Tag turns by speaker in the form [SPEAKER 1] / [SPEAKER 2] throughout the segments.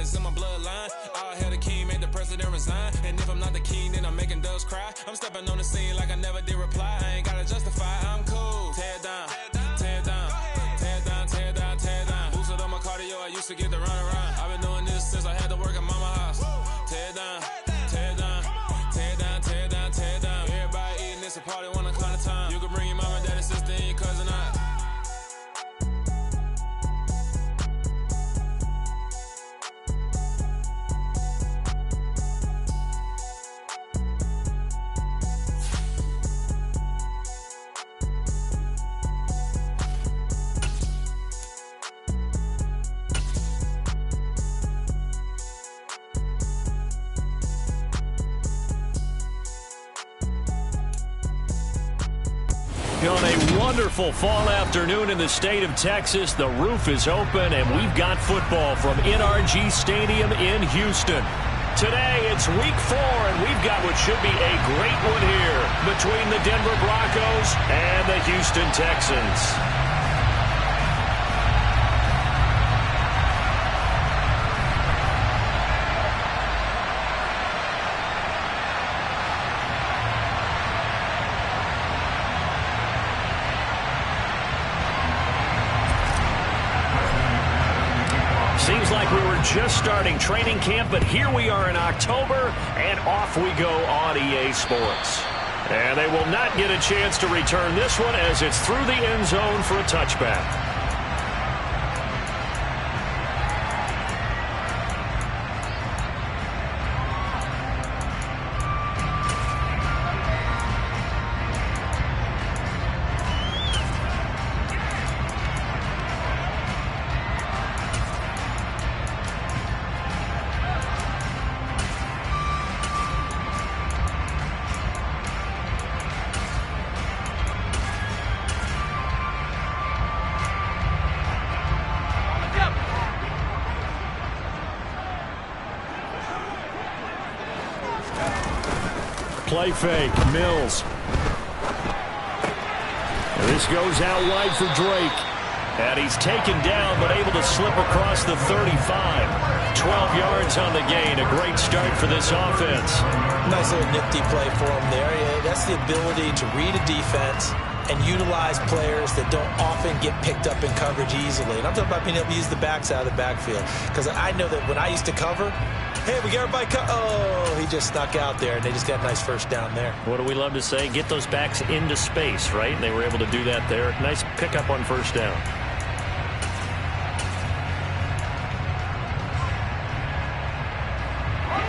[SPEAKER 1] it's in my bloodline. All hail the king, make the president resign. And if I'm not the king, then I'm making doves cry. I'm stepping on the scene like I never did reply. I ain't gotta justify, I'm cool. Tear down, tear down, tear down, tear down, tear down. Boosted on my cardio, I used to get the run around. I've been doing this since I had to work at mama house. Tear down, tear down, tear down, tear down, tear down. Everybody eating, it's a party, one o'clock of time. You can bring your mama, daddy, sister, and your cousin out.
[SPEAKER 2] On a wonderful fall afternoon in the state of Texas, the roof is open, and we've got football from NRG Stadium in Houston. Today, it's week 4, and we've got what should be a great one here between the Denver Broncos and the Houston Texans. Seems like we were just starting training camp, but here we are in October, and off we go on EA Sports. And they will not get a chance to return this one as it's through the end zone for a touchback. Play fake, Mills. This goes out wide for Drake. And he's taken down, but able to slip across the 35. 12 yards on the gain. A great start for this offense.
[SPEAKER 3] Nice little nifty play for him there. Yeah, that's the ability to read a defense and utilize players that don't often get picked up in coverage easily. And I'm talking about being able to use the backs out of the backfield. Because I know that when I used to cover, hey, we got everybody oh, he just snuck out there, and they just got a nice first down there.
[SPEAKER 2] What do we love to say? Get those backs into space, right? And they were able to do that there. Nice pickup on first down.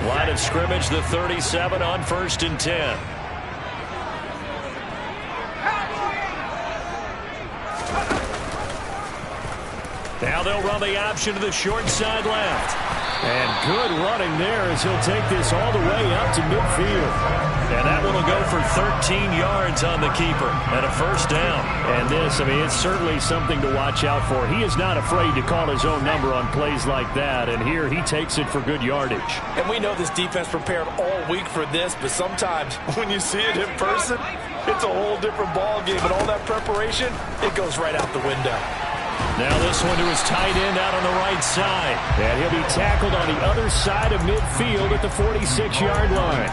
[SPEAKER 2] Line of scrimmage, the 37 on 1st and 10. Now they'll run the option to the short side left. And good running there as he'll take this all the way up to midfield. And that one will go for 13 yards on the keeper and a first down. And this, I mean, it's certainly something to watch out for. He is not afraid to call his own number on plays like that. And here he takes it for good yardage.
[SPEAKER 4] And we know this defense prepared all week for this, but sometimes when you see it in person, it's a whole different ball game. And all that preparation, it goes right out the window.
[SPEAKER 2] Now this one to his tight end out on the right side. And he'll be tackled on the other side of midfield at the 46-yard line.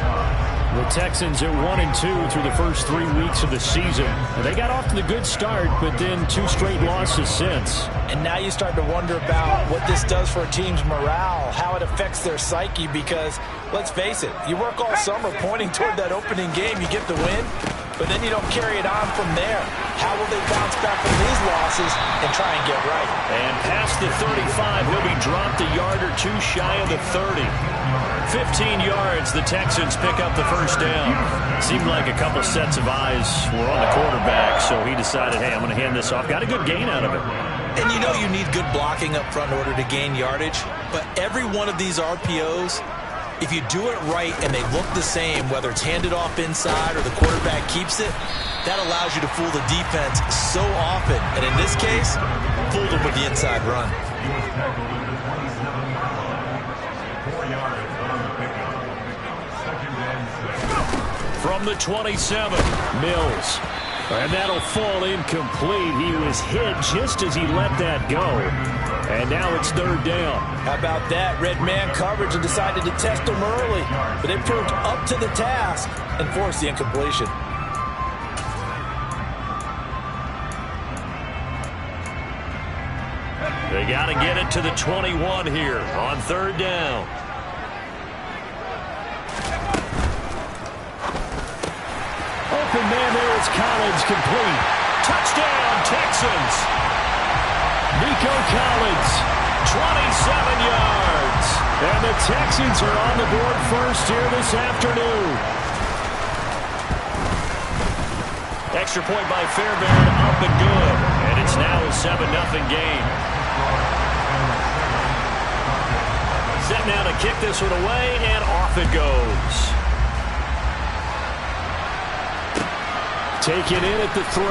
[SPEAKER 2] The Texans at 1-2 through the first 3 weeks of the season. And they got off to the good start, but then 2 straight losses since.
[SPEAKER 3] And now you start to wonder about what this does for a team's morale, how it affects their psyche, because let's face it, you work all summer pointing toward that opening game, you get the win, but then you don't carry it on from there. How will they bounce back from these losses and try and get right?
[SPEAKER 2] And past the 35, he'll be dropped a yard or 2 shy of the 30. 15 yards, the Texans pick up the first down. Seemed like a couple sets of eyes were on the quarterback, so he decided, hey, I'm going to hand this off. Got a good gain out of it.
[SPEAKER 3] And you know you need good blocking up front in order to gain yardage, but every one of these RPOs, if you do it right and they look the same, whether it's handed off inside or the quarterback keeps it, that allows you to fool the defense so often. And in this case, fooled them with the inside run.
[SPEAKER 2] From the 27, Mills. And that'll fall incomplete. He was hit just as he let that go. And now it's third down.
[SPEAKER 3] How about that? Red man coverage and decided to test him early. But they proved up to the task and forced the incompletion.
[SPEAKER 2] They got to get it to the 21 here on third down. Open man there. It's Collins, complete. Touchdown, Texans. Nico Collins, 27 yards. And the Texans are on the board first here this afternoon. Extra point by Fairbairn, up and good. And it's now a 7-0 game. Set now to kick this one away, and off it goes. Taken in at the 3.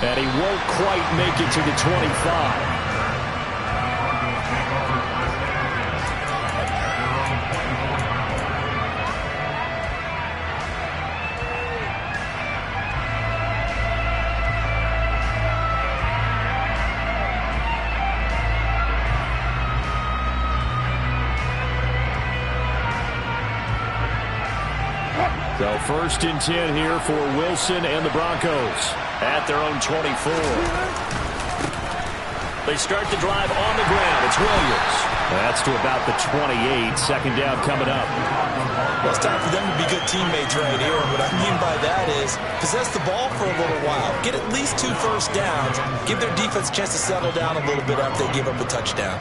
[SPEAKER 2] And he won't quite make it to the 25. So first and 10 here for Wilson and the Broncos at their own 24. They start the drive on the ground. It's Williams. That's to about the 28. Second down coming up.
[SPEAKER 3] Well, it's time for them to be good teammates right here. And what I mean by that is possess the ball for a little while. Get at least 2 first downs. Give their defense a chance to settle down a little bit after they give up a touchdown.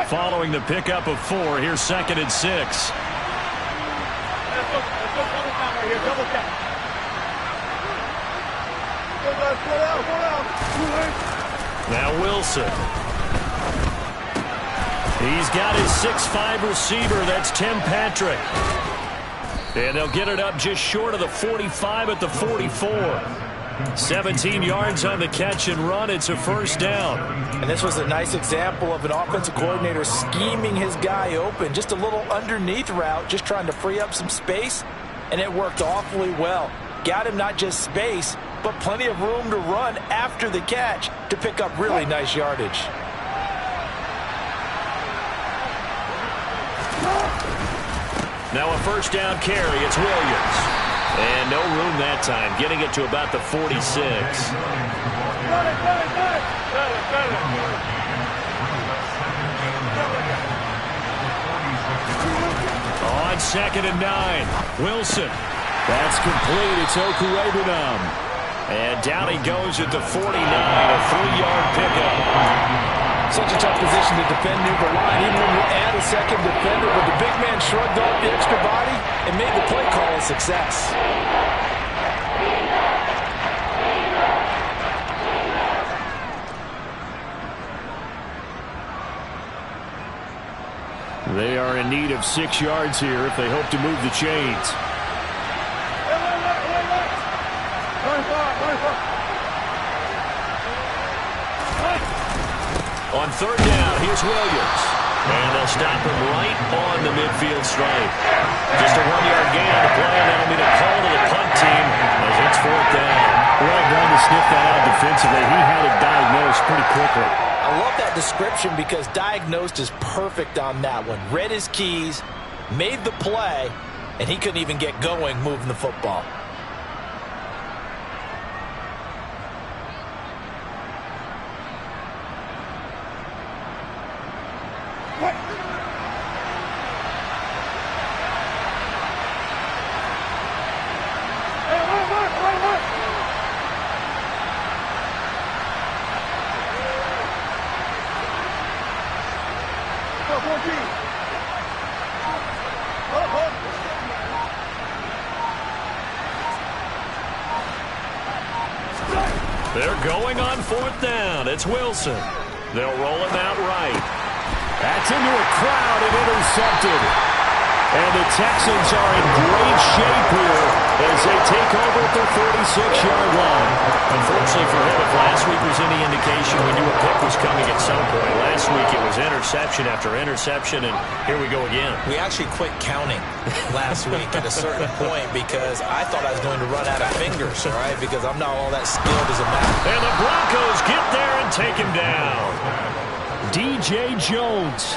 [SPEAKER 2] Following the pickup of 4, here's second and 6. Now Wilson. He's got his 6'5 receiver. That's Tim Patrick. And they'll get it up just short of the 45 at the 44. 17 yards on the catch and run. It's a first down.
[SPEAKER 3] And this was a nice example of an offensive coordinator scheming his guy open. Just a little underneath route, just trying to free up some space, and it worked awfully well. Got him not just space, but plenty of room to run after the catch to pick up really nice yardage.
[SPEAKER 2] Now a first down carry. It's Williams. And no room that time, getting it to about the 46. On second and 9, Wilson. That's complete. It's Okurebunom. And down he goes at the 49, a 3-yard pickup.
[SPEAKER 3] Such a tough position to defend near the line, even when you add a second defender. But the big man shrugged off the extra body and made the play call a success.
[SPEAKER 2] They are in need of 6 yards here if they hope to move the chains. On third down, here's Williams. And they'll stop him right on the midfield stripe. Just a 1-yard gain on the play, and that'll be the call to the punt team as it's fourth down. Well done to sniff that out defensively. He had it diagnosed pretty quickly.
[SPEAKER 3] I love that description because diagnosed is perfect on that one. Read his keys, made the play, and he couldn't even get going moving the football.
[SPEAKER 2] They're going on fourth down. It's Wilson. They'll roll him out right. That's into a crowd and intercepted. And the Texans are in great shape here as they take over at their 46-yard line. Unfortunately for him, if last week was any indication, we knew a pick was coming at some point. Last week it was interception after interception, and here we go again.
[SPEAKER 3] We actually quit counting last week at a certain point because I thought I was going to run out of fingers, all right, because I'm not all that skilled as a math.
[SPEAKER 2] And the Broncos get there and take him down. DJ Jones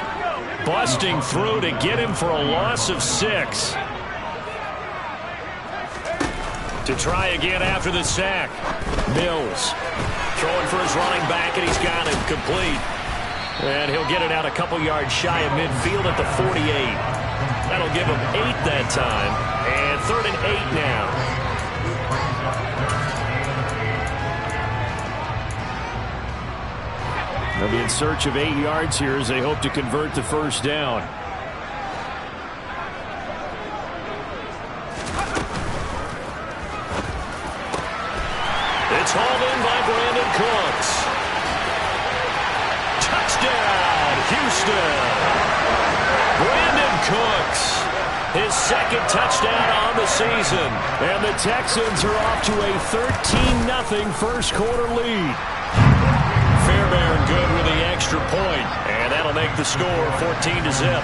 [SPEAKER 2] busting through to get him for a loss of 6. To try again after the sack. Mills throwing for his running back, and he's got him complete. And he'll get it out a couple yards shy of midfield at the 48. That'll give him 8 that time. And 3rd and 8 now. They'll be in search of 8 yards here as they hope to convert the first down. It's hauled in by Brandon Cooks. Touchdown, Houston. Brandon Cooks, his 2nd touchdown on the season. And the Texans are off to a 13-0 first quarter lead. Fairbairn good with the extra point, and that'll make the score 14-0.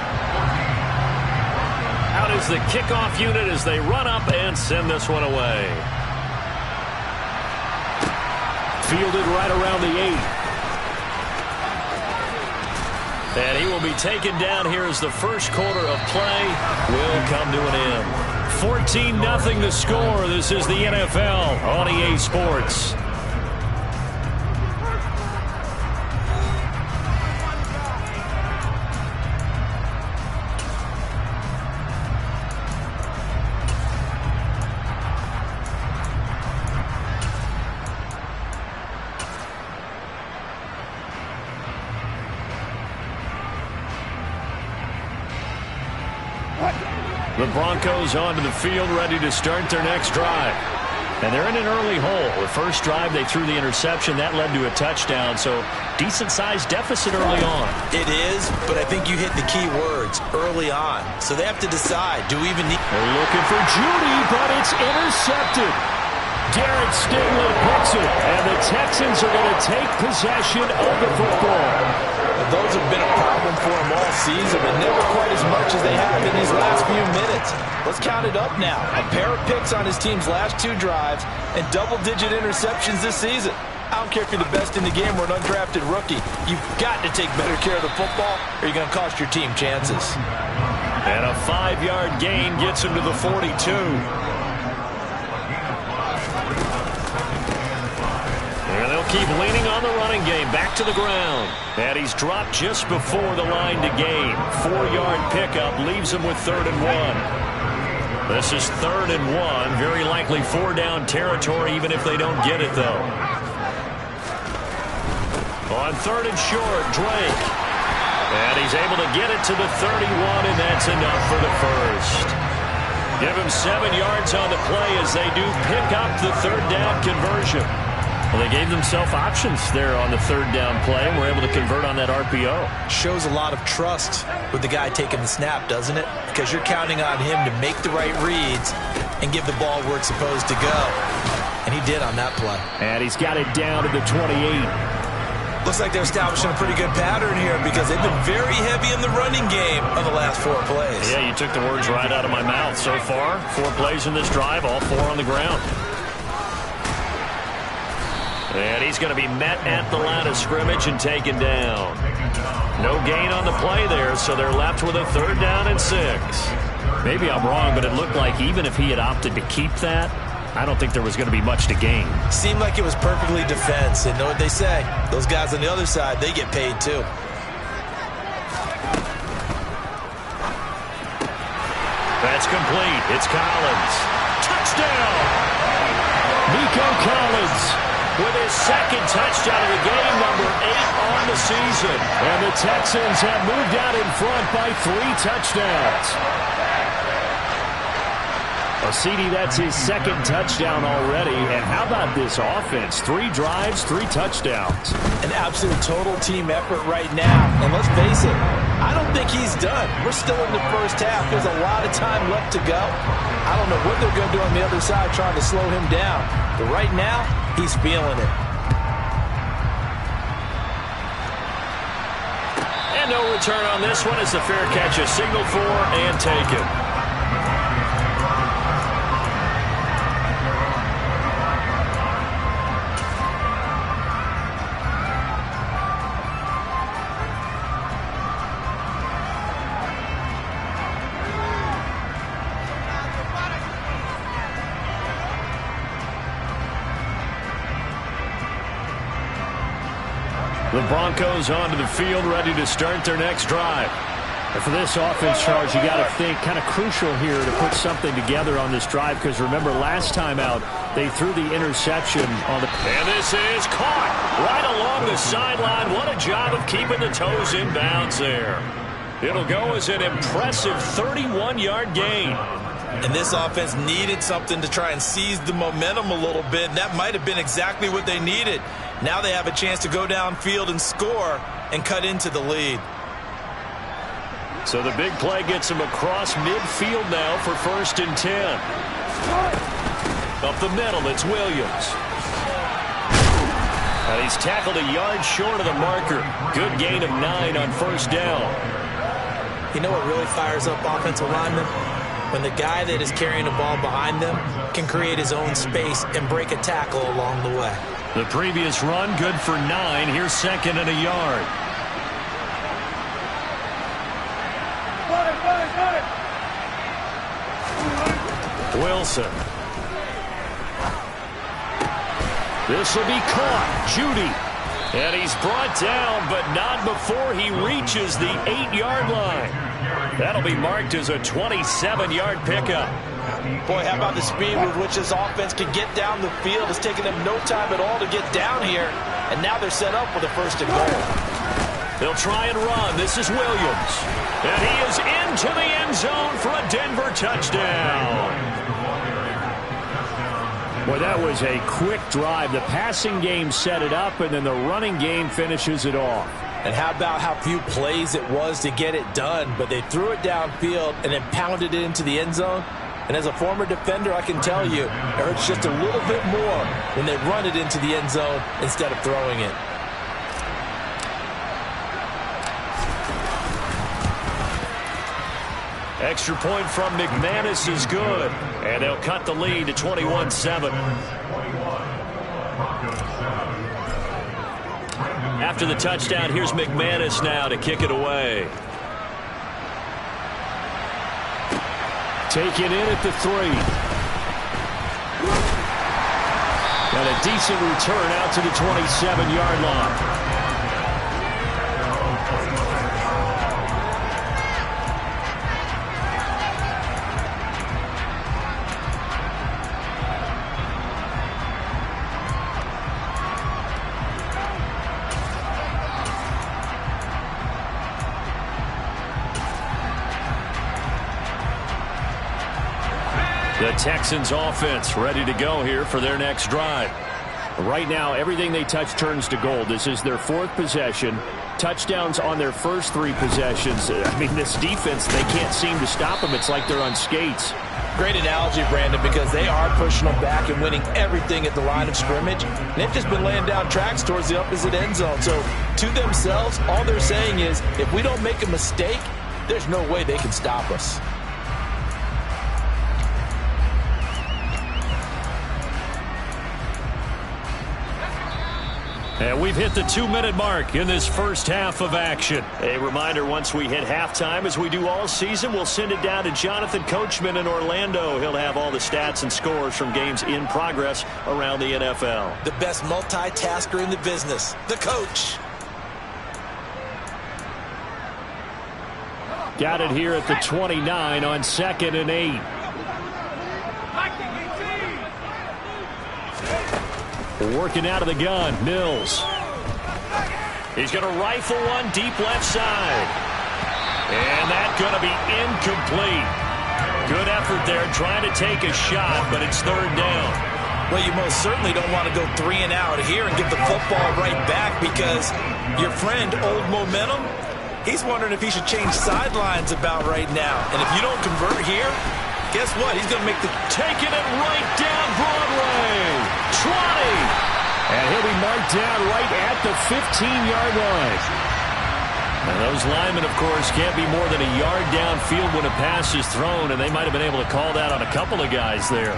[SPEAKER 2] Out is the kickoff unit as they run up and send this one away. Fielded right around the 8. And he will be taken down here as the first quarter of play will come to an end. 14-0 the score. This is the NFL on EA Sports. The Broncos onto the field, ready to start their next drive. And they're in an early hole. The first drive, they threw the interception. That led to a touchdown, so decent-sized deficit early on. It is, but I think you hit the key words, early on. So they have to decide, do we even need... They're looking for Judy, but it's intercepted. Garrett Stingley picks it, and the Texans are going to take possession of the football.
[SPEAKER 3] Those have been a problem for him all season, but never quite as much as they have in these last few minutes. Let's count it up now. A pair of picks on his team's last 2 drives and double-digit interceptions this season. I don't care if you're the best in the game or an undrafted rookie. You've got to take better care of the football or you're going to cost your team chances.
[SPEAKER 2] And a 5-yard gain gets him to the 42. And they'll keep leaning on the running game. Back to the ground. And he's dropped just before the line to gain. 4-yard pickup leaves him with 3rd and 1. This is 3rd and 1. Very likely 4-down territory, even if they don't get it, though. On 3rd and short, Drake. And he's able to get it to the 31, and that's enough for the first. Give him 7 yards on the play as they do pick up the 3rd down conversion. Well, they gave themselves options there on the 3rd down play and were able to convert on that RPO.
[SPEAKER 3] Shows a lot of trust with the guy taking the snap, doesn't it? Because you're counting on him to make the right reads and give the ball where it's supposed to go. And he did on that play.
[SPEAKER 2] And he's got it down to the 28.
[SPEAKER 3] Looks like they're establishing a pretty good pattern here because they've been very heavy in the running game on the last 4 plays.
[SPEAKER 2] Yeah, you took the words right out of my mouth. So far, 4 plays in this drive, all 4 on the ground. And he's going to be met at the line of scrimmage and taken down. No gain on the play there, so they're left with a 3rd down and 6. Maybe I'm wrong, but it looked like even if he had opted to keep that, I don't think there was going to be much to gain.
[SPEAKER 3] Seemed like it was perfectly defense. And know what they say? Those guys on the other side, they get paid too.
[SPEAKER 2] That's complete. It's Collins. Touchdown! Nico Collins with his 2nd touchdown of the game, number 8 on the season. And the Texans have moved out in front by 3 touchdowns. CD, that's his 2nd touchdown already. And how about this offense? 3 drives, 3 touchdowns.
[SPEAKER 3] An absolute total team effort right now. And let's face it, I don't think he's done. We're still in the first half. There's a lot of time left to go. I don't know what they're going to do on the other side trying to slow him down. But right now, he's feeling it.
[SPEAKER 2] And no return on this one as the fair catch is signaled for and taken. The Broncos onto the field, ready to start their next drive. And for this offense, Charles, you got to think kind of crucial here to put something together on this drive, because remember last time out they threw the interception on the... And this is caught right along the sideline. What a job of keeping the toes in bounds there. It'll go as an impressive 31-yard gain.
[SPEAKER 3] And this offense needed something to try and seize the momentum a little bit, and that might have been exactly what they needed. Now they have a chance to go downfield and score and cut into the lead.
[SPEAKER 2] So the big play gets him across midfield now for 1st and 10. Up the middle, it's Williams. And he's tackled a yard short of the marker. Good gain of 9 on 1st down.
[SPEAKER 3] You know what really fires up offensive linemen? When the guy that is carrying the ball behind them can create his own space and break a tackle along the way.
[SPEAKER 2] The previous run, good for 9. Here's 2nd and a yard. Wilson. This will be caught. Judy. And he's brought down, but not before he reaches the 8-yard line. That'll be marked as a 27-yard pickup.
[SPEAKER 3] Boy, how about the speed with which this offense can get down the field? It's taken them no time at all to get down here, and now they're set up with a 1st and goal.
[SPEAKER 2] They'll try and run. This is Williams. And he is into the end zone for a Denver touchdown. Boy, that was a quick drive. The passing game set it up, and then the running game finishes it off.
[SPEAKER 3] And how about how few plays it was to get it done, but they threw it downfield and then pounded it into the end zone. And as a former defender, I can tell you, it hurts just a little bit more when they run it into the end zone instead of throwing it.
[SPEAKER 2] Extra point from McManus is good, and they'll cut the lead to 21-7. After the touchdown, here's McManus now to kick it away. Taken in at the 3. And a decent return out to the 27-yard line. The Texans offense ready to go here for their next drive. Right now, everything they touch turns to gold. This is their 4th possession. Touchdowns on their first 3 possessions. I mean, this defense, they can't seem to stop them. It's like they're on skates.
[SPEAKER 3] Great analogy, Brandon, because they are pushing them back and winning everything at the line of scrimmage. And they've just been laying down tracks towards the opposite end zone. So, to themselves, all they're saying is, if we don't make a mistake, there's no way they can stop us.
[SPEAKER 2] And we've hit the 2-minute mark in this first half of action. A reminder, once we hit halftime, as we do all season, we'll send it down to Jonathan Coachman in Orlando. He'll have all the stats and scores from games in progress around the NFL.
[SPEAKER 3] The best multitasker in the business, the coach.
[SPEAKER 2] Got it here at the 29 on 2nd and 8. Working out of the gun, Mills. He's going to rifle one deep left side. And that's going to be incomplete. Good effort there trying to take a shot, but it's 3rd down.
[SPEAKER 3] Well, you most certainly don't want to go 3 and out here and get the football right back, because your friend, Old Momentum, he's wondering if he should change sidelines about right now. And if you don't convert here, guess what? He's going to make the...
[SPEAKER 2] Taking it right down Broadway. 20. And he'll be marked down right at the 15-yard line. And those linemen, of course, can't be more than a yard downfield when a pass is thrown, and they might have been able to call that on a couple of guys there.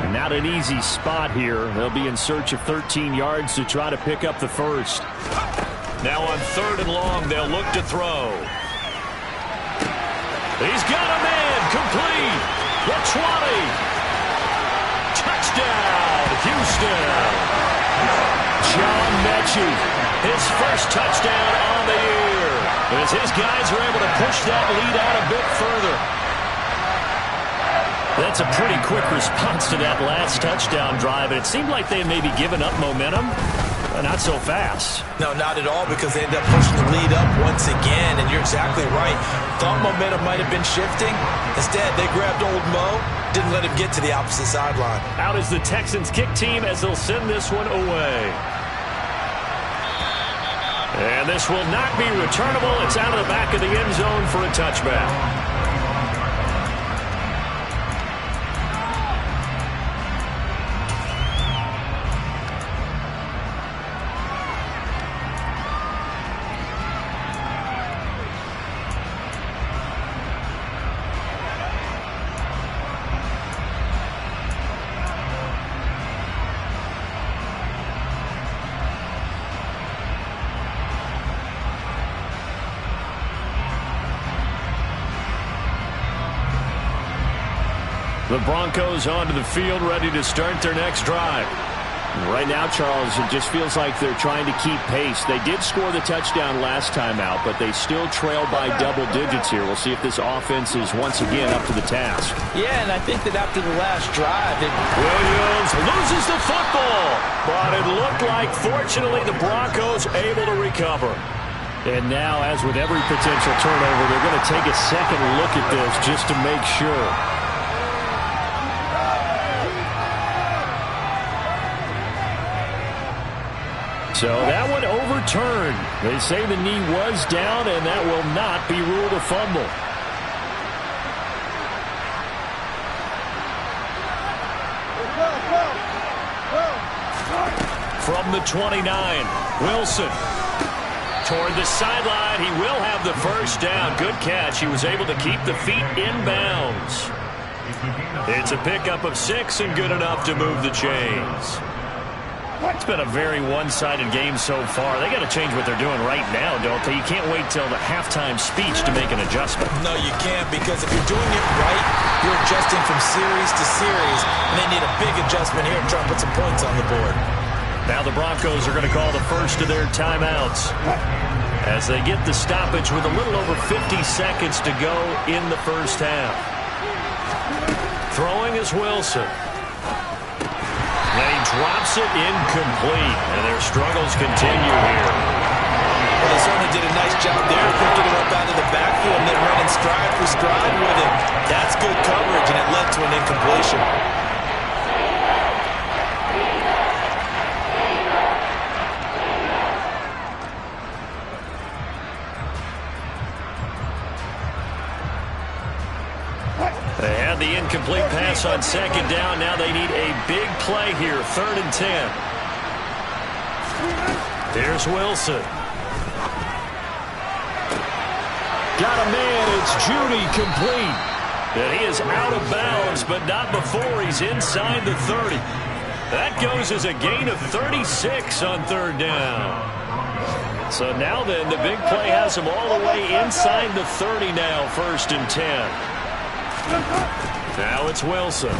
[SPEAKER 2] And not an easy spot here. They'll be in search of 13 yards to try to pick up the first. Now on 3rd and long, they'll look to throw. He's got a man complete. The 20. Touchdown, Houston. John Mechie, his first touchdown on the year. As his guys are able to push that lead out a bit further. That's a pretty quick response to that last touchdown drive. And it seemed like they had maybe given up momentum. Not so fast.
[SPEAKER 3] No, not at all, because they end up pushing the lead up once again, and you're exactly right. Thought momentum might have been shifting. Instead, they grabbed old Mo, didn't let him get to the opposite sideline.
[SPEAKER 2] Out is the Texans kick team as they'll send this one away. And this will not be returnable. It's out of the back of the end zone for a touchback. The Broncos onto the field, ready to start their next drive. Right now, Charles, it just feels like they're trying to keep pace. They did score the touchdown last time out, but they still trail by double digits here. We'll see if this offense is once again up to the task.
[SPEAKER 3] Yeah, and I think that after the last drive,
[SPEAKER 2] Williams loses the football, but it looked like, fortunately, the Broncos able to recover. And now, as with every potential turnover, they're going to take a second look at this just to make sure. So that one overturned. They say the knee was down, and that will not be ruled a fumble. From the 29, Wilson. Toward the sideline, he will have the first down. Good catch. He was able to keep the feet in bounds. It's a pickup of 6 and good enough to move the chains. It's been a very one-sided game so far. They got to change what they're doing right now, don't they? You can't wait till the halftime speech to make an adjustment.
[SPEAKER 3] No, you can't, because if you're doing it right, you're adjusting from series to series, and they need a big adjustment here to try to put some points on the board.
[SPEAKER 2] Now the Broncos are going to call the first of their timeouts as they get the stoppage with a little over 50 seconds to go in the first half. Throwing is Wilson. And he drops it incomplete, and their struggles continue here.
[SPEAKER 3] Well, they certainly did a nice job there, picking him up out of the backfield and then running stride for stride with him. That's good coverage, and it led to an incompletion.
[SPEAKER 2] They had the incomplete pass on second down. Now they need a big play here, 3rd and 10. Here's Wilson. Got a man. It's Judy complete. And he is out of bounds, but not before he's inside the 30. That goes as a gain of 36 on 3rd down. So now then, the big play has him all the way inside the 30 now, 1st and 10. Now it's Wilson.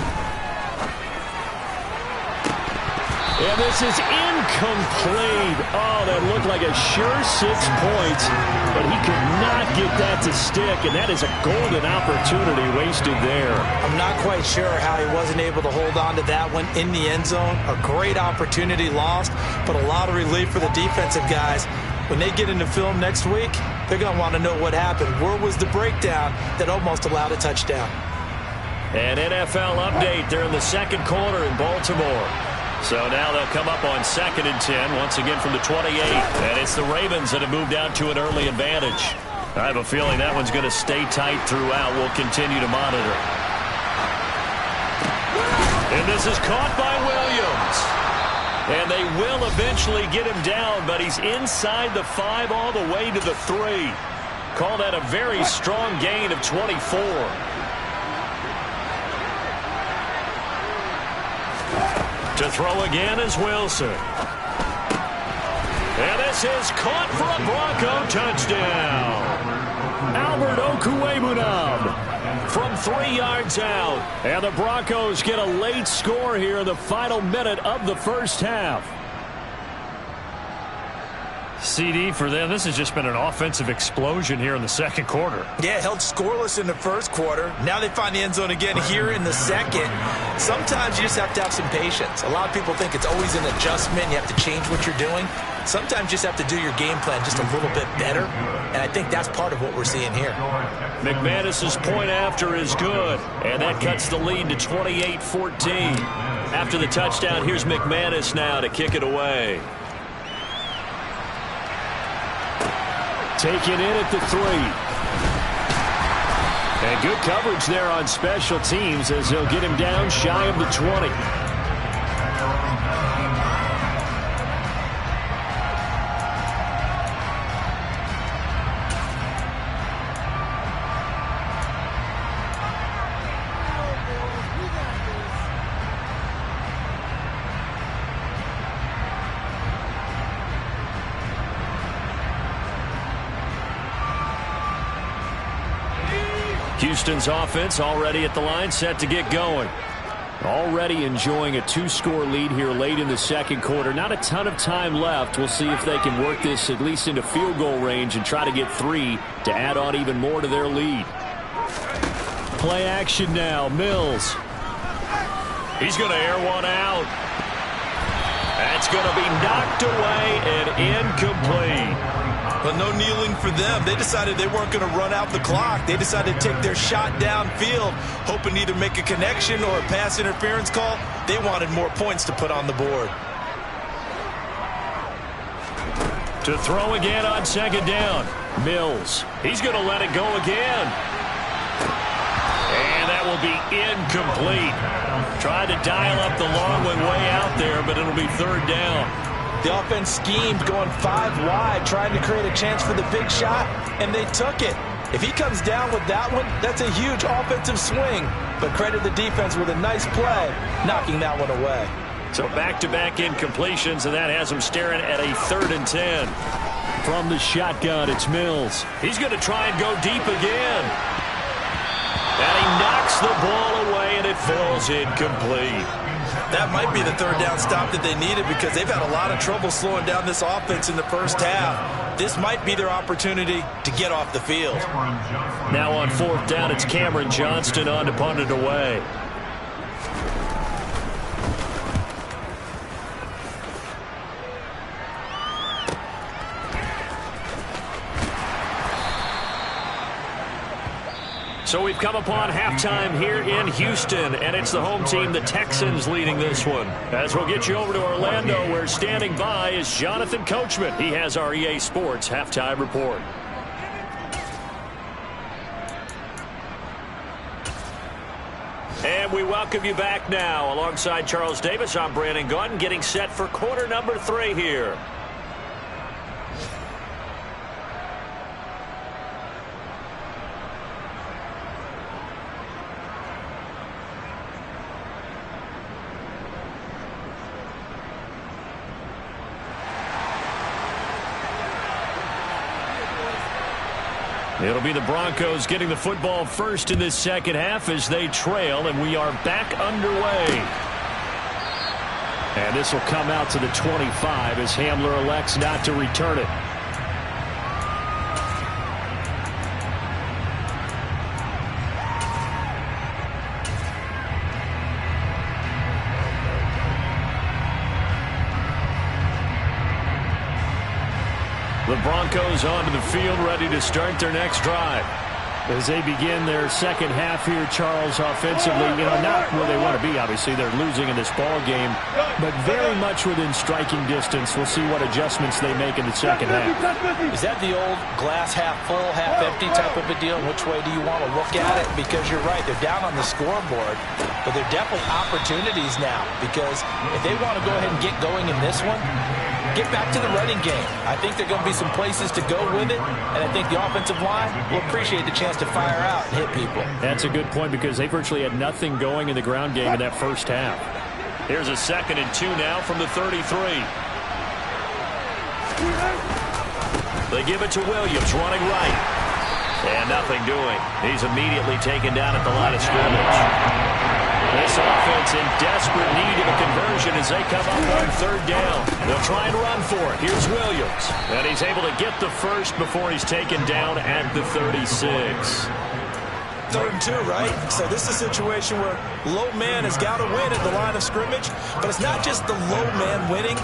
[SPEAKER 2] And this is incomplete. Oh, that looked like a sure 6 points, but he could not get that to stick, and that is a golden opportunity wasted there.
[SPEAKER 3] I'm not quite sure how he wasn't able to hold on to that one in the end zone. A great opportunity lost, but a lot of relief for the defensive guys. When they get into film next week, they're going to want to know what happened. Where was the breakdown that almost allowed a touchdown?
[SPEAKER 2] An NFL update. They're in the second quarter in Baltimore. So now they'll come up on 2nd and 10, once again from the 28. And it's the Ravens that have moved out to an early advantage. I have a feeling that one's going to stay tight throughout. We'll continue to monitor. And this is caught by Williams. And they will eventually get him down, but he's inside the 5 all the way to the 3. Call that a very strong gain of 24. To throw again is Wilson. And this is caught for a Bronco touchdown. Albert Okwuegbunam from 3 yards out. And the Broncos get a late score here in the final minute of the first half. CD for them, this has just been an offensive explosion here in the second quarter.
[SPEAKER 3] Yeah, held scoreless in the first quarter. Now they find the end zone again here in the second. Sometimes you just have to have some patience. A lot of people think it's always an adjustment. You have to change what you're doing. Sometimes you just have to do your game plan just a little bit better. And I think that's part of what we're seeing here.
[SPEAKER 2] McManus's point after is good. And that cuts the lead to 28-14. After the touchdown, here's McManus now to kick it away. Taken in at the 3. And good coverage there on special teams as they'll get him down shy of the 20. Houston's offense already at the line, set to get going. Already enjoying a 2-score lead here late in the second quarter. Not a ton of time left. We'll see if they can work this at least into field goal range and try to get 3 to add on even more to their lead. Play action now. Mills. He's going to air one out. That's going to be knocked away and incomplete.
[SPEAKER 3] But no kneeling for them. They decided they weren't going to run out the clock. They decided to take their shot downfield, hoping to either make a connection or a pass interference call. They wanted more points to put on the board.
[SPEAKER 2] To throw again on 2nd down. Mills. He's going to let it go again. And that will be incomplete. Tried to dial up the long one way out there, but it'll be 3rd down.
[SPEAKER 3] The offense schemed going 5 wide, trying to create a chance for the big shot, and they took it. If he comes down with that one, that's a huge offensive swing. But credit the defense with a nice play, knocking that one away.
[SPEAKER 2] So back-to-back incompletions, and that has him staring at a 3rd and 10. From the shotgun, it's Mills. He's going to try and go deep again. And he knocks the ball away, and it falls incomplete.
[SPEAKER 3] That might be the 3rd down stop that they needed because they've had a lot of trouble slowing down this offense in the first half. This might be their opportunity to get off the field.
[SPEAKER 2] Now on 4th down, it's Cameron Johnston on to punt it away. So we've come upon halftime here in Houston, and it's the home team, the Texans, leading this one. As we'll get you over to Orlando, where standing by is Jonathan Coachman. He has our EA Sports halftime report. And we welcome you back now. Alongside Charles Davis, I'm Brandon Gunn, getting set for quarter number 3 here. It'll be the Broncos getting the football first in this second half as they trail, and we are back underway. And this will come out to the 25 as Hamler elects not to return it. The Broncos onto the field, ready to start their next drive. As they begin their second half here, Charles, offensively, not where they want to be, obviously. They're losing in this ball game, but very much within striking distance. We'll see what adjustments they make in the second half.
[SPEAKER 3] Is that the old glass half full, half empty type of a deal? Which way do you want to look at it? Because you're right, they're down on the scoreboard, but they're definitely opportunities now, because if they want to go ahead and get going in this one, get back to the running game. I think there are going to be some places to go with it, and I think the offensive line will appreciate the chance to fire out and hit people.
[SPEAKER 2] That's a good point, because they virtually had nothing going in the ground game in that first half. Here's a 2nd and 2 now from the 33. They give it to Williams, running right. And nothing doing. He's immediately taken down at the line of scrimmage. This offense in desperate need of a conversion as they come up on 3rd down. They'll try and run for it. Here's Williams. And he's able to get the first before he's taken down at the 36.
[SPEAKER 3] 3rd and 2, right? So this is a situation where low man has got to win at the line of scrimmage, but it's not just the low man winning.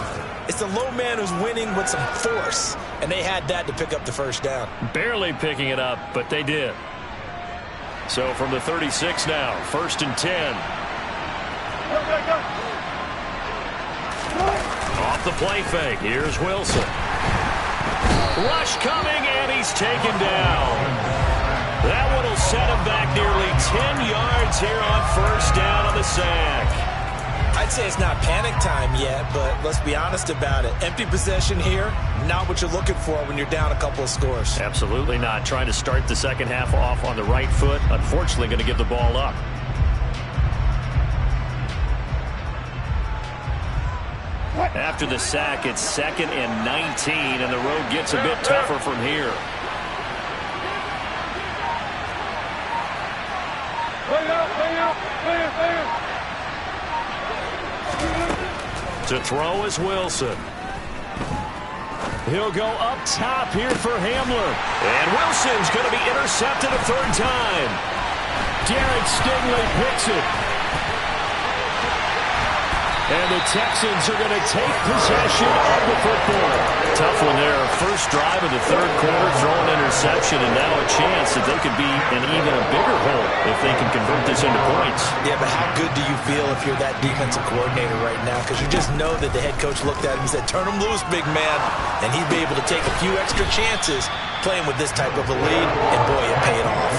[SPEAKER 3] It's the low man who's winning with some force, and they had that to pick up the first down.
[SPEAKER 2] Barely picking it up, but they did. So from the 36 now, 1st and 10. Off the play fake. Here's Wilson. Rush coming, and he's taken down. That one will set him back nearly 10 yards here on 1st down on the sack.
[SPEAKER 3] I'd say it's not panic time yet, but let's be honest about it. Empty possession here, not what you're looking for when you're down a couple of scores.
[SPEAKER 2] Absolutely not. Trying to start the second half off on the right foot. Unfortunately, going to give the ball up. After the sack, it's 2nd and 19, and the road gets a bit tougher from here. To throw is Wilson. He'll go up top here for Hamler. And Wilson's going to be intercepted a 3rd time. Derek Stingley picks it. And the Texans are going to take possession of the football. Tough one there. First drive of the 3rd quarter, throwing interception, and now a chance that they could be in even a bigger hole if they can convert this into points.
[SPEAKER 3] Yeah, but how good do you feel if you're that defensive coordinator right now? Because you just know that the head coach looked at him and said, turn him loose, big man. And he'd be able to take a few extra chances playing with this type of a lead, and boy, it paid off.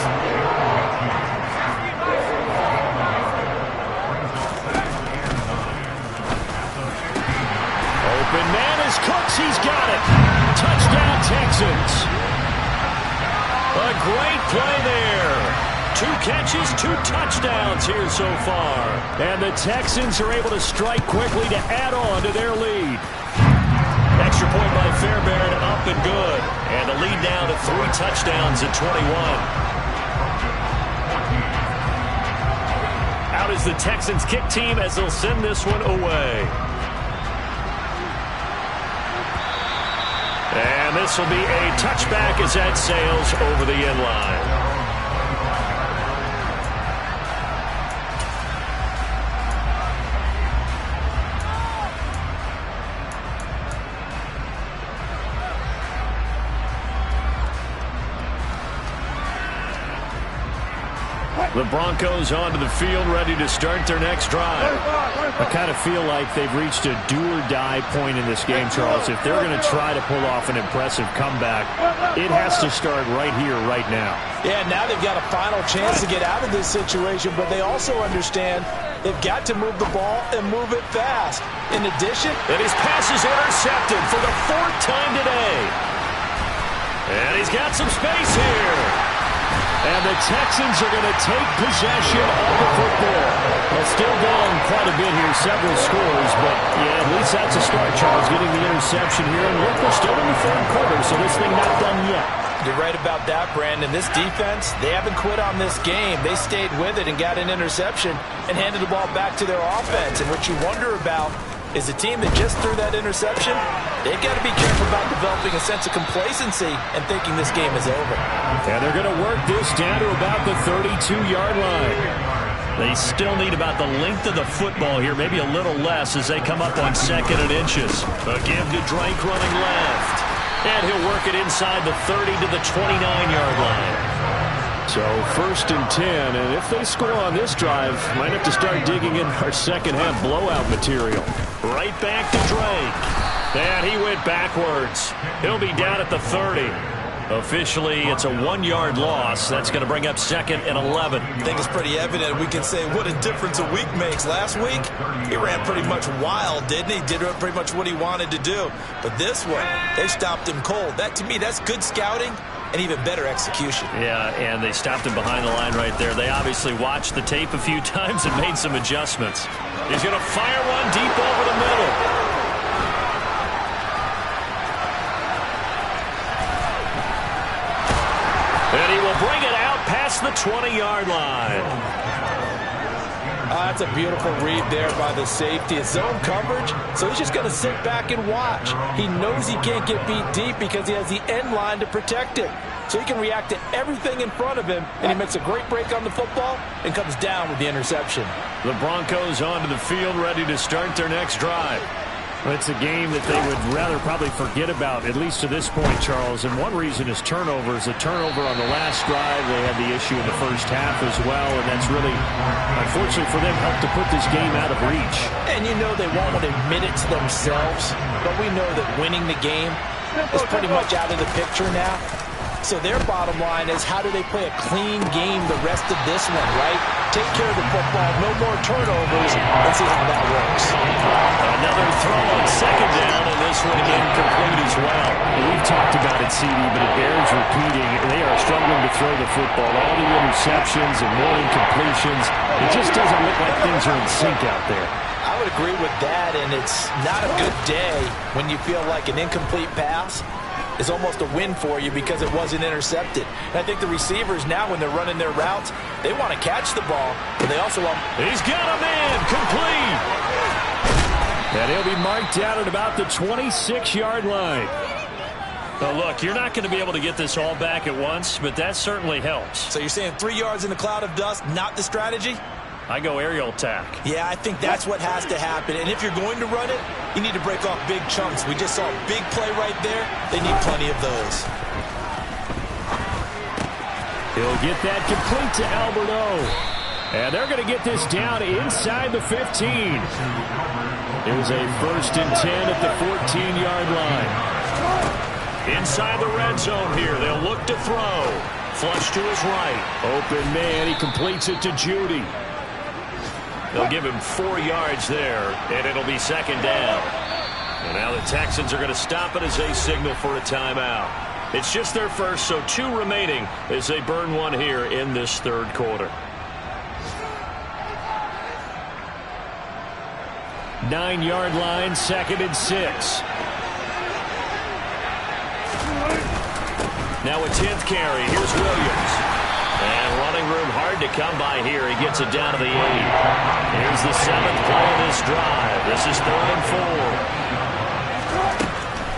[SPEAKER 2] Open man is Cooks. He's got it. Touchdown, Texans. A great play there. 2 catches, 2 touchdowns here so far. And the Texans are able to strike quickly to add on to their lead. Extra point by Fairbairn, up and good. And the lead now to 3 touchdowns at 21. Out is the Texans kick team as they'll send this one away. And this will be a touchback as that sails over the end line. The Broncos onto the field, ready to start their next drive. I kind of feel like they've reached a do-or-die point in this game, Charles. If they're going to try to pull off an impressive comeback, it has to start right here, right now.
[SPEAKER 3] Yeah, now they've got a final chance to get out of this situation, but they also understand they've got to move the ball and move it fast. In addition,
[SPEAKER 2] and his pass is intercepted for the 4th time today. And he's got some space here. And the Texans are going to take possession of the football. Well, still down quite a bit here, several scores, but yeah, at least that's a start, Charles, getting the interception here. And look, we're still in the 3rd quarter, so this thing not done yet.
[SPEAKER 3] You're right about that, Brandon. This defense, they haven't quit on this game. They stayed with it and got an interception and handed the ball back to their offense. And what you wonder about is a team that just threw that interception, they've got to be careful about developing a sense of complacency and thinking this game is over.
[SPEAKER 2] And they're going to work this down to about the 32-yard line. They still need about the length of the football here, maybe a little less as they come up on 2nd and inches. A give to Drake running left. And he'll work it inside the 30 to the 29-yard line. So 1st and 10, and if they score on this drive, might have to start digging in our second half blowout material. Right back to Drake. And he went backwards. He'll be down at the 30. Officially, it's a 1-yard loss. That's going to bring up 2nd and 11.
[SPEAKER 3] I think it's pretty evident. We can say what a difference a week makes. Last week, he ran pretty much wild, didn't he? Did pretty much what he wanted to do. But this one, they stopped him cold. That, to me, that's good scouting and even better execution.
[SPEAKER 2] Yeah, and they stopped him behind the line right there. They obviously watched the tape a few times and made some adjustments. He's going to fire one deep over the middle. And he will bring it out past the 20-yard line.
[SPEAKER 3] That's a beautiful read there by the safety. It's zone coverage, so he's just going to sit back and watch. He knows he can't get beat deep because he has the end line to protect it. So he can react to everything in front of him, and he makes a great break on the football and comes down with the interception.
[SPEAKER 2] The Broncos onto the field, ready to start their next drive. It's a game that they would rather probably forget about, at least to this point, Charles. And one reason is turnovers. A turnover on the last drive. They had the issue in the first half as well, and that's really, unfortunately for them, helped to put this game out of reach.
[SPEAKER 3] And you know they won't admit it to themselves, but we know that winning the game is pretty much out of the picture now. So their bottom line is, how do they play a clean game the rest of this one, right? Take care of the football, no more turnovers, and see how that works.
[SPEAKER 2] Another throw on 2nd down, and this one incomplete as well. We've talked about it, CD, but it bears repeating. They are struggling to throw the football. All the interceptions and more incompletions. It just doesn't look like things are in sync out there.
[SPEAKER 3] I would agree with that, and it's not a good day when you feel like an incomplete pass is almost a win for you because it wasn't intercepted. And I think the receivers now, when they're running their routes, they want to catch the ball, but they also want...
[SPEAKER 2] He's got a man, complete! And he'll be marked down at about the 26-yard line. Now look, you're not going to be able to get this all back at once, but that certainly helps.
[SPEAKER 3] So you're saying 3 yards in a cloud of dust, not the strategy?
[SPEAKER 2] I go aerial attack.
[SPEAKER 3] Yeah, I think that's what has to happen. And if you're going to run it, you need to break off big chunks. We just saw a big play right there. They need plenty of those.
[SPEAKER 2] He'll get that complete to Alberto. And they're going to get this down inside the 15. It was a 1st and 10 at the 14-yard line. Inside the red zone here. They'll look to throw. Flush to his right. Open man. He completes it to Judy. They'll give him 4 yards there, and it'll be 2nd down. And now the Texans are going to stop it as they signal for a timeout. It's just their first, so 2 remaining as they burn one here in this 3rd quarter. 9-yard line, 2nd and 6. Now a 10th carry. Here's Williams. And running room hard to come by here. He gets it down to the 8. Here's the 7th play of this drive. This is 3rd and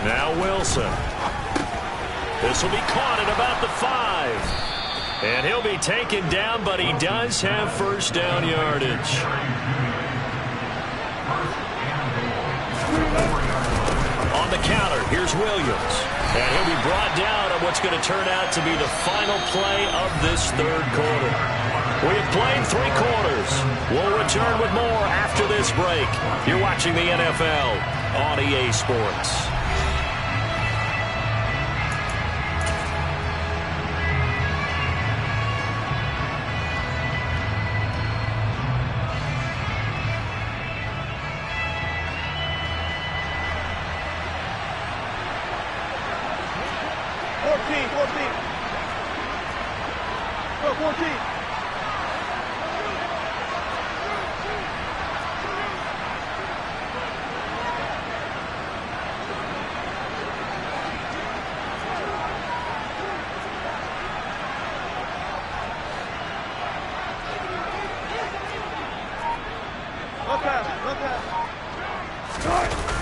[SPEAKER 2] 4. Now Wilson. This will be caught at about the 5. And he'll be taken down, but he does have 1st down yardage. On the counter, here's Williams. And he'll be brought down on what's going to turn out to be the final play of this 3rd quarter. We have played 3 quarters. We'll return with more after this break. You're watching the NFL on EA Sports.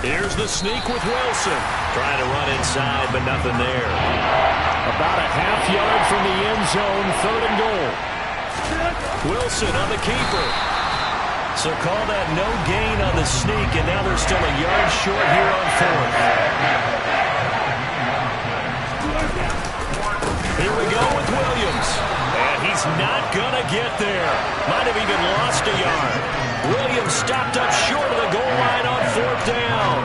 [SPEAKER 2] Here's the sneak with Wilson. Trying to run inside, but nothing there. About a half yard from the end zone, 3rd and goal. Wilson on the keeper. So call that no gain on the sneak, and now they're still a yard short here on 4th. Here we go with Williams. And he's he's not going to get there. Might have even lost a yard. Williams stopped up short of the goal line on 4th down.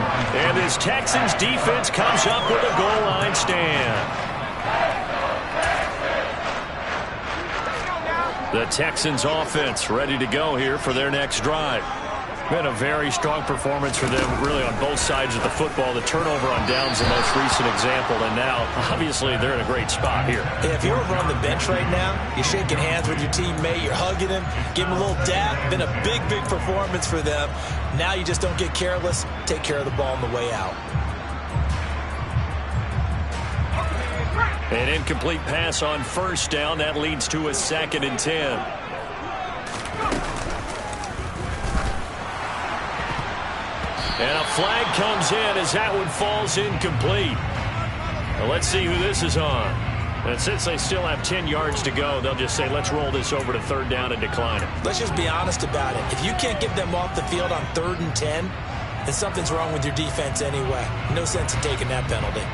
[SPEAKER 2] And this Texans defense comes up with a goal line stand. The Texans offense ready to go here for their next drive. Been a very strong performance for them, really, on both sides of the football. The turnover on downs the most recent example, and now, obviously, they're in a great spot here.
[SPEAKER 3] Yeah, if you're over on the bench right now, you're shaking hands with your teammate, you're hugging him, give him a little dap. Been a big, big performance for them. Now you just don't get careless. Take care of the ball on the way out.
[SPEAKER 2] An incomplete pass on 1st down. That leads to a 2nd and 10. And a flag comes in as that one falls incomplete. Well, let's see who this is on. And since they still have 10 yards to go, they'll just say, let's roll this over to 3rd down and decline it.
[SPEAKER 3] Let's just be honest about it. If you can't get them off the field on 3rd and 10, then something's wrong with your defense anyway. No sense in taking that penalty.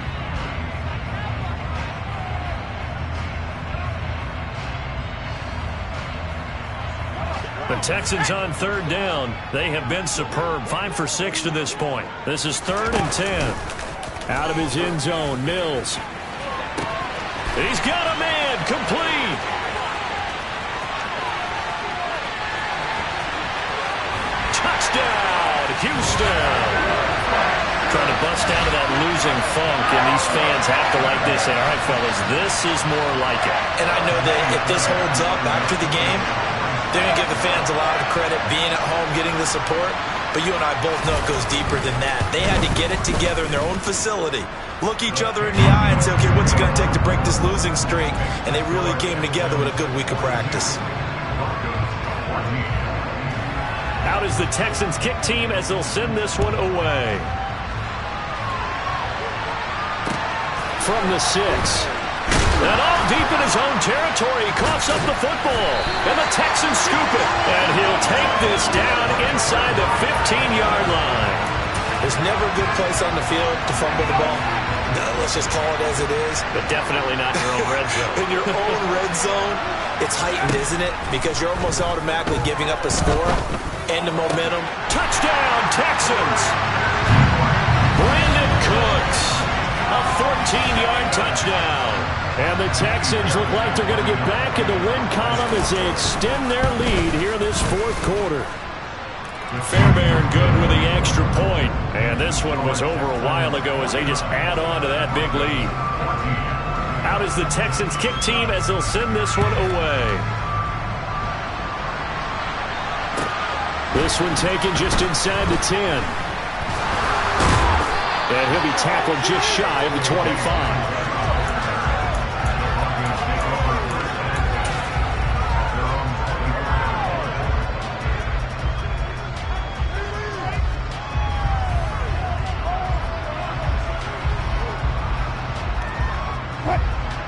[SPEAKER 2] The Texans on 3rd down. They have been superb. 5 for 6 to this point. This is 3rd and 10. Out of his end zone, Mills. He's got a man. Complete. Touchdown, Houston. Trying to bust out of that losing funk, and these fans have to like this. Say, all right, fellas, this is more like it.
[SPEAKER 3] And I know that if this holds up after the game, they're going to give the fans a lot of credit being at home, getting the support. But you and I both know it goes deeper than that. They had to get it together in their own facility, look each other in the eye and say, okay, what's it going to take to break this losing streak? And they really came together with a good week of practice.
[SPEAKER 2] Out is the Texans kick team as they'll send this one away. From the 6. And all deep in his own territory, he coughs up the football. And the Texans scoop it. And he'll take this down inside the 15-yard line.
[SPEAKER 3] There's never a good place on the field to fumble the ball. No, let's just call it as it is.
[SPEAKER 2] But definitely not in your own red zone.
[SPEAKER 3] In your own red zone, it's heightened, isn't it? Because you're almost automatically giving up a score and the momentum.
[SPEAKER 2] Touchdown, Texans. Brandon Cooks. A 14-yard touchdown. And the Texans look like they're going to get back in the win column as they extend their lead here in this 4th quarter. Fairbairn good with the extra point. And this one was over a while ago as they just add on to that big lead. Out is the Texans kick team as they'll send this one away. This one taken just inside the 10. And he'll be tackled just shy of the 25.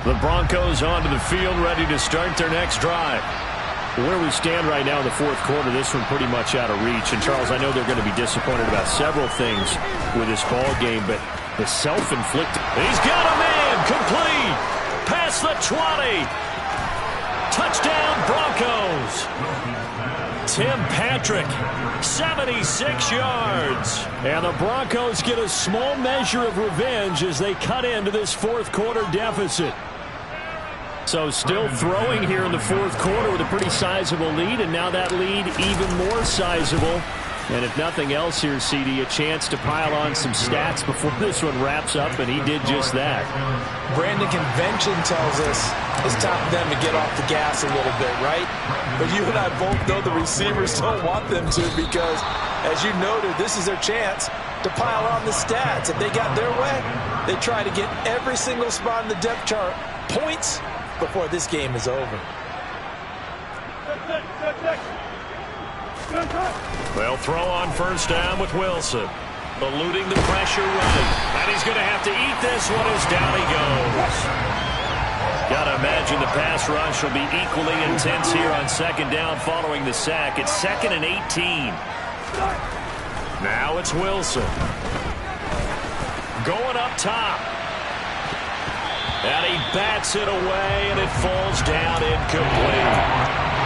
[SPEAKER 2] The Broncos onto the field, ready to start their next drive. Where we stand right now in the 4th quarter, this one pretty much out of reach. And, Charles, I know they're going to be disappointed about several things with this ball game, but the self-inflicted. He's got a man, complete, past the 20. Touchdown, Broncos. Tim Patrick, 76 yards. And the Broncos get a small measure of revenge as they cut into this 4th quarter deficit. So still throwing here in the 4th quarter with a pretty sizable lead, and now that lead even more sizable. And if nothing else here, CD, a chance to pile on some stats before this one wraps up, and he did just that.
[SPEAKER 3] Brandon, convention tells us it's time for them to get off the gas a little bit, right? But you and I both know the receivers don't want them to because, as you noted, this is their chance to pile on the stats. If they got their way, they try to get every single spot in the depth chart points before this game is over.
[SPEAKER 2] They'll throw on 1st down with Wilson. Eluding the pressure right. And he's going to have to eat this one as down he goes. Got to imagine the pass rush will be equally intense here on 2nd down following the sack. It's 2nd and 18. Now it's Wilson. Going up top. And he bats it away, and it falls down incomplete.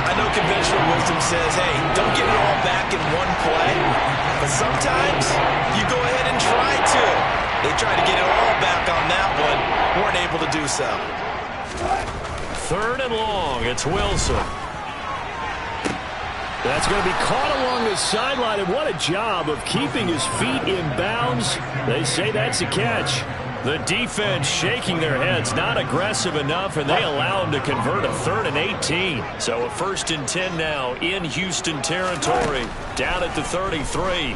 [SPEAKER 3] I know conventional wisdom says, hey, don't get it all back in one play. But sometimes you go ahead and try to. They tried to get it all back on that one. Weren't able to do so.
[SPEAKER 2] 3rd and long. It's Wilson. That's going to be caught along the sideline, and what a job of keeping his feet in bounds. They say that's a catch. The defense shaking their heads, not aggressive enough, and they allow him to convert a 3rd and 18. So a 1st and 10 now in Houston territory, down at the 33.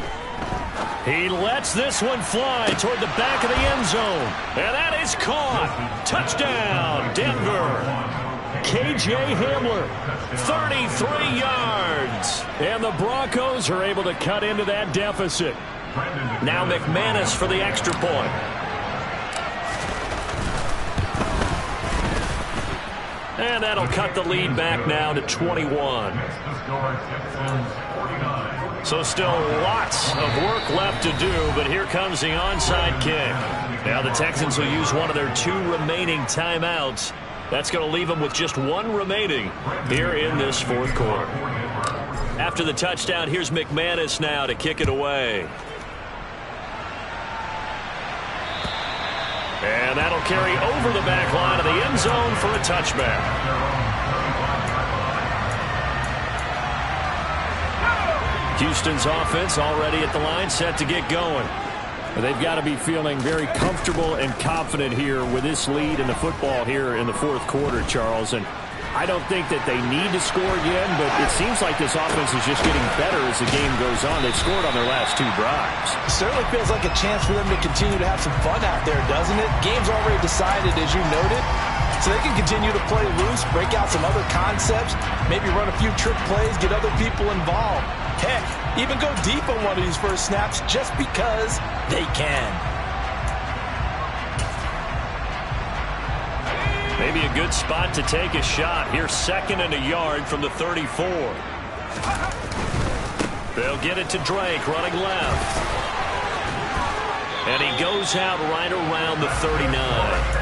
[SPEAKER 2] He lets this one fly toward the back of the end zone, and that is caught. Touchdown, Denver. K.J. Hamler, 33 yards. And the Broncos are able to cut into that deficit. Now McManus for the extra point. And that'll cut the lead back now to 21. So still lots of work left to do, but here comes the onside kick. Now the Texans will use one of their 2 remaining timeouts. That's going to leave them with just 1 remaining here in this 4th quarter. After the touchdown, here's McManus now to kick it away. And that'll carry over the back line of the end zone for a touchback. Houston's offense already at the line, set to get going. They've got to be feeling very comfortable and confident here with this lead in the football here in the 4th quarter, Charles. And I don't think that they need to score again, but it seems like this offense is just getting better as the game goes on. They've scored on their last 2 drives.
[SPEAKER 3] It certainly feels like a chance for them to continue to have some fun out there, doesn't it? Game's already decided, as you noted. So they can continue to play loose, break out some other concepts, maybe run a few trick plays, get other people involved. Heck, even go deep on one of these first snaps just because they can.
[SPEAKER 2] Maybe a good spot to take a shot. Here's 2nd and a yard from the 34. They'll get it to Drake running left. And he goes out right around the 39.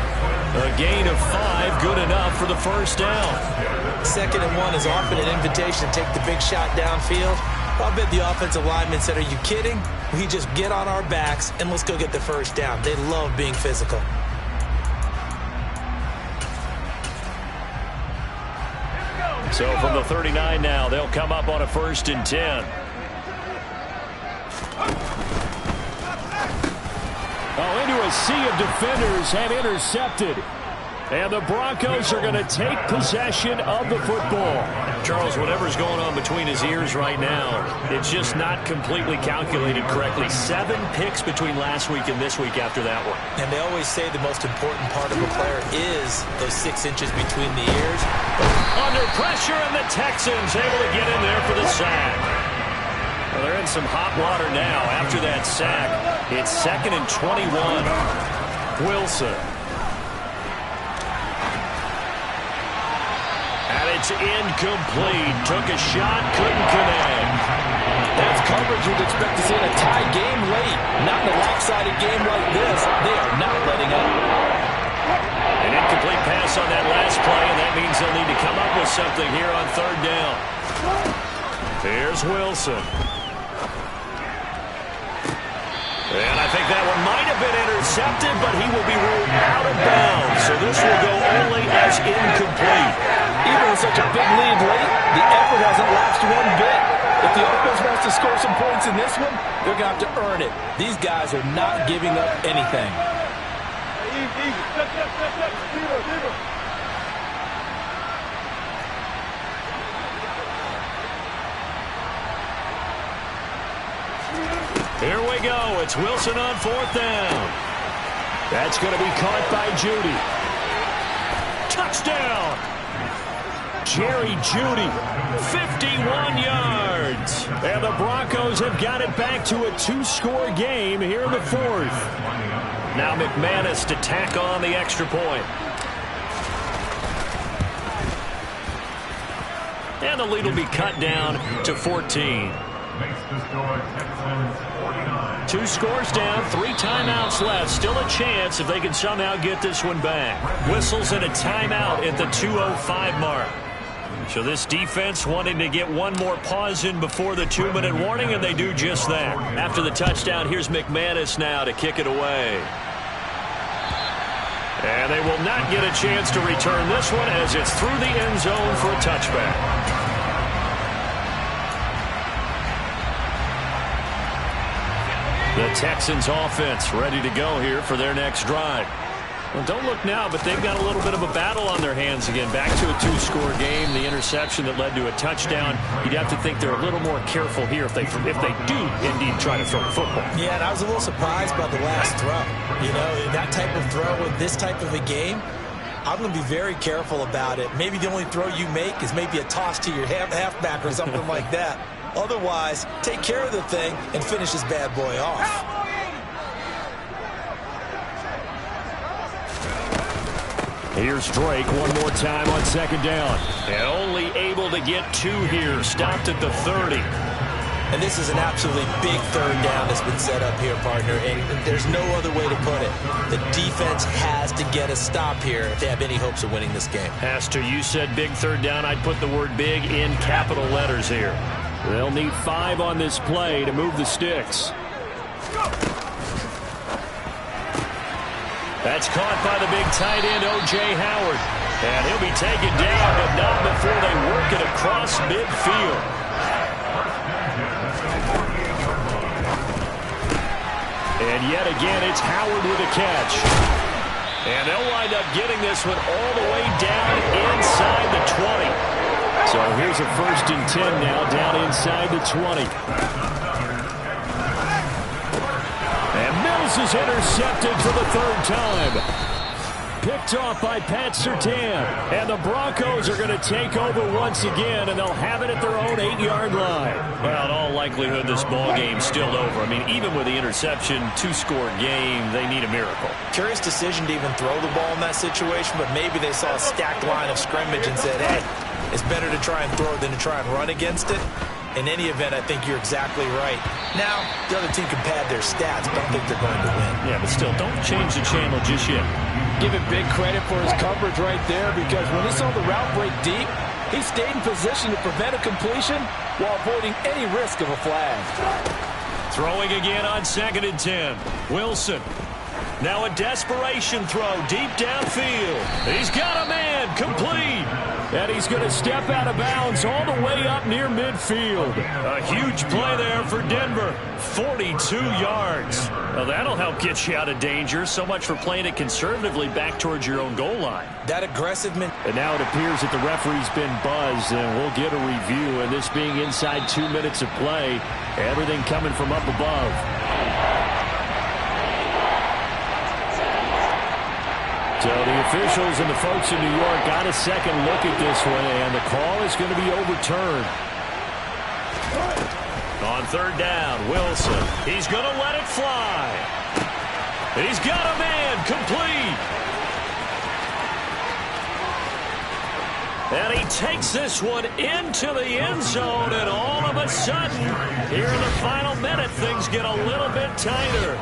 [SPEAKER 2] A gain of 5, good enough for the first down.
[SPEAKER 3] 2nd and 1 is often an invitation to take the big shot downfield. I bet the offensive lineman said, are you kidding? We just get on our backs and let's go get the first down. They love being physical.
[SPEAKER 2] So from the 39 now, they'll come up on a 1st and 10.
[SPEAKER 1] Oh, into a sea of defenders and intercepted. And the Broncos are going to take possession of the football.
[SPEAKER 2] Charles, whatever's going on between his ears right now, it's just not completely calculated correctly. 7 picks between last week and this week after that one.
[SPEAKER 3] And they always say the most important part of a player is those 6 inches between the ears.
[SPEAKER 2] Under pressure, and the Texans able to get in there for the sack. Well, they're in some hot water now after that sack. It's 2nd and 21. Wilson. And it's incomplete. Took a shot, couldn't connect.
[SPEAKER 3] That's coverage you'd expect to see in a tie game late. Not in a lopsided game like this. They are not letting up.
[SPEAKER 2] An incomplete pass on that last play, and that means they'll need to come up with something here on 3rd down. Here's Wilson. And I think that one might have been intercepted, but he will be ruled out of bounds. So this will go only as incomplete.
[SPEAKER 3] Even with such a big lead late, the effort hasn't lapsed one bit. If the offense wants to score some points in this one, they're going to have to earn it. These guys are not giving up anything.
[SPEAKER 2] Here we go. It's Wilson on 4th down.
[SPEAKER 1] That's going to be caught by Judy.
[SPEAKER 2] Touchdown!
[SPEAKER 1] Jerry Judy,
[SPEAKER 2] 51 yards.
[SPEAKER 1] and the Broncos have got it back to a 2-score game here in the 4th.
[SPEAKER 2] Now McManus to tack on the extra point. And the lead will be cut down to 14. Two scores down, 3 timeouts left. Still a chance if they can somehow get this one back. Whistles and a timeout at the 2:05 mark. So this defense wanting to get one more pause in before the 2-minute warning, and they do just that. After the touchdown, here's McManus now to kick it away. And they will not get a chance to return this one as it's through the end zone for a touchback. The Texans offense ready to go here for their next drive. Well, don't look now, but they've got a little bit of a battle on their hands again. Back to a 2-score game, the interception that led to a touchdown. You'd have to think they're a little more careful here if they do indeed try to throw the football.
[SPEAKER 3] Yeah, and I was a little surprised by the last throw. You know, that type of throw in this type of a game, I'm going to be very careful about it. Maybe the only throw you make is maybe a toss to your halfback or something like that. Otherwise, take care of the thing and finish this bad boy off.
[SPEAKER 2] Here's Drake one more time on second down. And only able to get 2 here. Stopped at the 30.
[SPEAKER 3] And this is an absolutely big third down that's been set up here, partner. And there's no other way to put it. The defense has to get a stop here if they have any hopes of winning this game.
[SPEAKER 2] Pastor, you said big third down. I'd put the word big in capital letters here. They'll need 5 on this play to move the sticks. That's caught by the big tight end, O.J. Howard. And he'll be taken down, but not before they work it across midfield. And yet again, it's Howard with a catch. And they'll wind up getting this one all the way down inside the 20. So here's a 1st and 10 now, down inside the 20. Is intercepted for the 3rd time. Picked off by Pat Surtain. And the Broncos are going to take over once again, and they'll have it at their own 8-yard line. Well, in all likelihood, this ball game's still over. I mean, even with the interception, 2-score game, they need a miracle.
[SPEAKER 3] Curious decision to even throw the ball in that situation, but maybe they saw a stacked line of scrimmage and said, hey, it's better to try and throw than to try and run against it. In any event, I think you're exactly right. Now, the other team can pad their stats, but I don't think they're going to win.
[SPEAKER 2] Yeah, but still, don't change the channel just yet.
[SPEAKER 5] Give him big credit for his coverage right there, because when he saw the route break deep, he stayed in position to prevent a completion while avoiding any risk of a flag.
[SPEAKER 2] Throwing again on 2nd and 10. Wilson. Now a desperation throw deep downfield. He's got a man, complete. And he's going to step out of bounds all the way up near midfield. A huge play there for Denver. 42 yards. Well, that'll help get you out of danger. So much for playing it conservatively back towards your own goal line.
[SPEAKER 3] That aggressive man.
[SPEAKER 2] And now it appears that the referee's been buzzed, and we'll get a review. And this being inside 2 minutes of play, everything coming from up above. So the officials and the folks in New York got a second look at this one, and the call is going to be overturned. On 3rd down, Wilson. He's going to let it fly. He's got a man, complete. And he takes this one into the end zone, and all of a sudden, here in the final minute, things get a little bit tighter.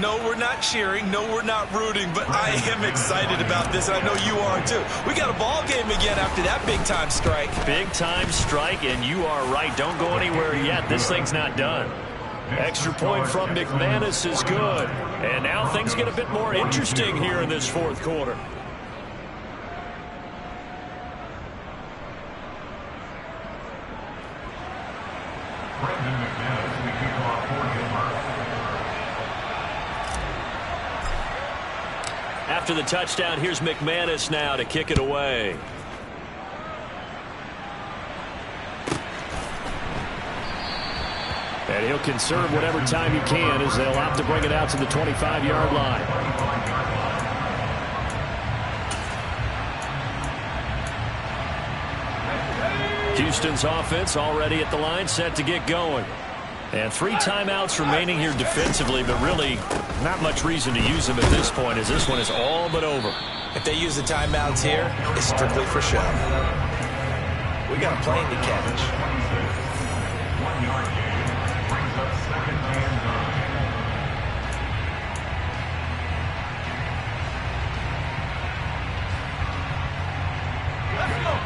[SPEAKER 3] No, we're not cheering. No, we're not rooting. But I am excited about this, and I know you are too. We got a ball game again after that big-time strike.
[SPEAKER 2] Big-time strike, and you are right. Don't go anywhere yet. This thing's not done. Extra point from McManus is good. And now things get a bit more interesting here in this 4th quarter. After the touchdown, here's McManus now to kick it away. And he'll conserve whatever time he can as they'll opt to bring it out to the 25-yard line. Houston's offense already at the line, set to get going. And 3 timeouts remaining here defensively, but really not much reason to use them at this point, as this one is all but over.
[SPEAKER 3] If they use the timeouts here, it's strictly for show. We got a plane to catch.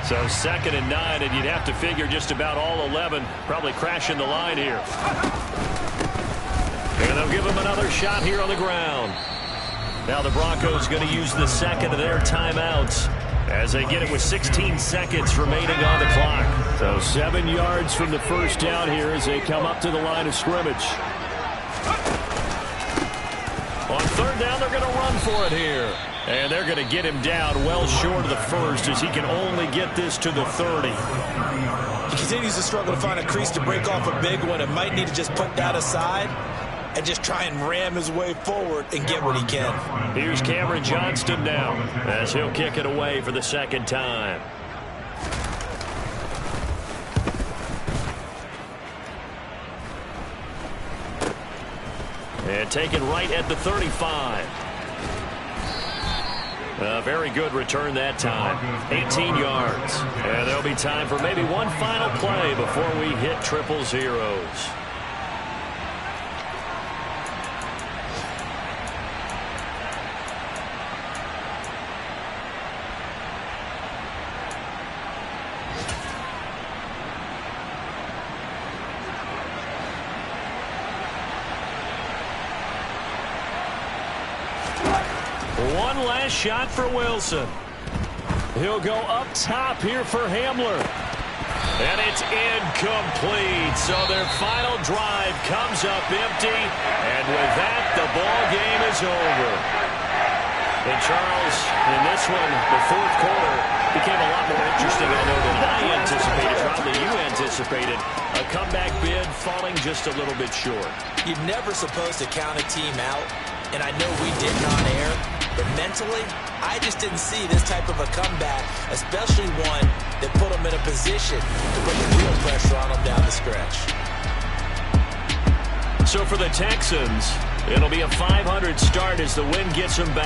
[SPEAKER 2] So 2nd and 9, and you'd have to figure just about all 11 probably crashing the line here. And they'll give him another shot here on the ground. Now the Broncos going to use the second of their timeouts as they get it with 16 seconds remaining on the clock. So 7 yards from the first down here as they come up to the line of scrimmage. On 3rd down, they're going to run for it here. And they're going to get him down well short of the first as he can only get this to the 30.
[SPEAKER 3] He continues to struggle to find a crease to break off a big one and might need to just put that aside and just try and ram his way forward and get what he can.
[SPEAKER 2] Here's Cameron Johnston now as he'll kick it away for the 2nd time. And taken right at the 35. A very good return that time. 18 yards. And there'll be time for maybe one final play before we hit triple zeros. One last shot for Wilson. He'll go up top here for Hamler. And it's incomplete. So their final drive comes up empty. And with that, the ball game is over. And Charles, in this one, the 4th quarter became a lot more interesting, I know, than I anticipated. Probably you anticipated. A comeback bid falling just a little bit short.
[SPEAKER 3] You're never supposed to count a team out. And I know we didn't on air, but mentally, I just didn't see this type of a comeback, especially one that put them in a position to put the real pressure on them down the stretch.
[SPEAKER 2] So for the Texans, it'll be a 500 start as the win gets them back